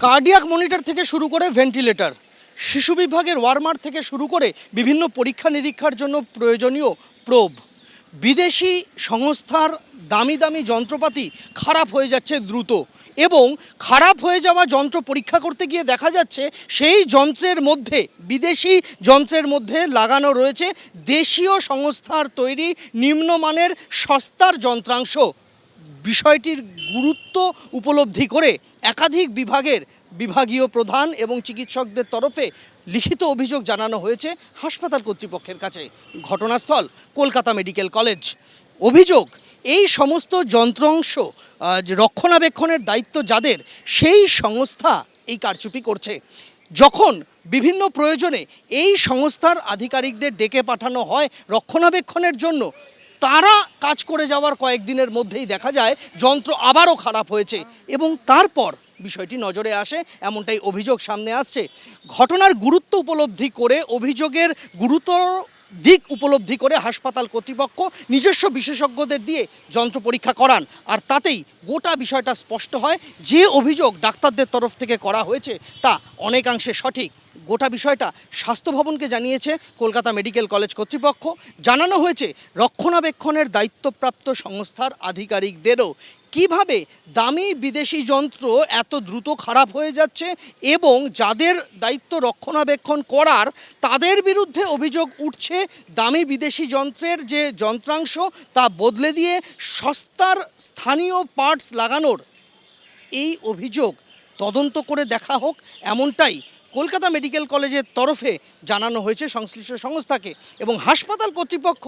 Cardiac monitor থেকে শুরু করে ভেন্টিলেটর, শিশু বিভাগের ওয়ার্মার থেকে শুরু করে বিভিন্ন পরীক্ষা নিরীক্ষার জন্য প্রয়োজনীয় প্রোব, বিদেশি সংস্থার দামি দামি যন্ত্রপাতি খারাপ হয়ে যাচ্ছে দ্রুত, এবং খারাপ হয়ে যাওয়া যন্ত্র পরীক্ষা করতে গিয়ে দেখা যাচ্ছে সেই যন্ত্রের মধ্যে, বিদেশি যন্ত্রের মধ্যে লাগানো রয়েছে দেশীয় সংস্থার তৈরি নিম্নমানের সস্তার যন্ত্রাংশ। বিষয়টির গুরুত্ব উপলব্ধি করে একাধিক বিভাগীয় প্রধান এবং চিকিৎসকদের তরফে লিখিত অভিযোগ জানানো হয়েছে হাসপাতাল কর্তৃপক্ষের কাছে। ঘটনাস্থল কলকাতা মেডিকেল কলেজ। অভিযোগ, এই সমস্ত যন্ত্রাংশ রক্ষণাবেক্ষণের দায়িত্ব যাদের, সেই সংস্থা এই কারচুপি করছে। যখন বিভিন্ন প্রয়োজনে এই সংস্থার আধিকারিকদের ডেকে পাঠানো হয় রক্ষণাবেক্ষণের জন্য, তারা কাজ করে যাওয়ার কয়েকদিনের মধ্যেই দেখা যায় যন্ত্র আবারও খারাপ হয়েছে, এবং তারপর বিষয়টি নজরে আসে, এমনটাই অভিযোগ সামনে আসছে। ঘটনার গুরুত্ব উপলব্ধি করে, অভিযোগের গুরুতর দিক উপলব্ধি করে হাসপাতাল কর্তৃপক্ষ নিজস্ব বিশেষজ্ঞদের দিয়ে যন্ত্র পরীক্ষা করান, আর তাতেই গোটা বিষয়টা স্পষ্ট হয় যে অভিযোগ ডাক্তারদের তরফ থেকে করা হয়েছে তা অনেকাংশে সঠিক। গোটা বিষয়টা স্বাস্থ্য ভবনকে জানিয়েছে কলকাতা মেডিকেল কলেজ কর্তৃপক্ষ। জানানো হয়েছে রক্ষণাবেক্ষণের দায়িত্বপ্রাপ্ত সংস্থার আধিকারিকদেরও কিভাবে দামি বিদেশি যন্ত্র এত দ্রুত খারাপ হয়ে যাচ্ছে, এবং যাদের দায়িত্ব রক্ষণাবেক্ষণ করার তাদের বিরুদ্ধে অভিযোগ উঠছে দামি বিদেশি যন্ত্রের যে যন্ত্রাংশ তা বদলে দিয়ে সস্তার স্থানীয় পার্টস লাগানোর। এই অভিযোগ তদন্ত করে দেখা হোক, এমনটাই কলকাতা মেডিকেল কলেজের তরফে জানানো হয়েছে সংশ্লিষ্ট সংস্থাকে, এবং হাসপাতাল কর্তৃপক্ষ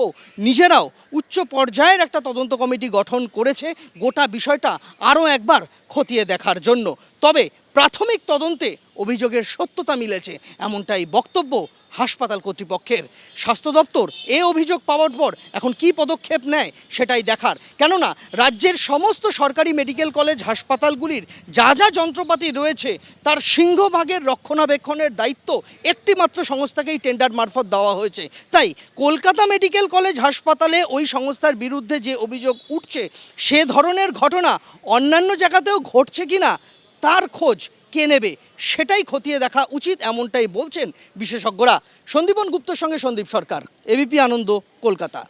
নিজেরাও উচ্চ পর্যায়ের একটা তদন্ত কমিটি গঠন করেছে গোটা বিষয়টা আরও একবার খতিয়ে দেখার জন্য। তবে প্রাথমিক তদন্তে অভিযোগের সত্যতা মিলেছে, এমনটাই বক্তব্য হাসপাতাল কর্তৃপক্ষের। স্বাস্থ্য দপ্তর এই অভিযোগ পাওয়ার পর এখন কী পদক্ষেপ নেয় সেটাই দেখার। কেননা রাজ্যের সমস্ত সরকারি মেডিকেল কলেজ হাসপাতালগুলির যা যা যন্ত্রপাতি রয়েছে তার সিংহভাগের রক্ষণাবেক্ষণের দায়িত্ব একটিমাত্র সংস্থাকেই টেন্ডার মারফত দেওয়া হয়েছে। তাই কলকাতা মেডিকেল কলেজ হাসপাতালে ওই সংস্থার বিরুদ্ধে যে অভিযোগ উঠছে, সে ধরনের ঘটনা অন্যান্য জায়গাতেও ঘটছে কিনা তার খোঁজ কে নেবে সেটাই খতিয়ে দেখা উচিত, এমনটাই বলছেন বিশেষজ্ঞরা। সন্দীপন গুপ্তর সঙ্গে সন্দীপ সরকার, এবিপি আনন্দ, কলকাতা।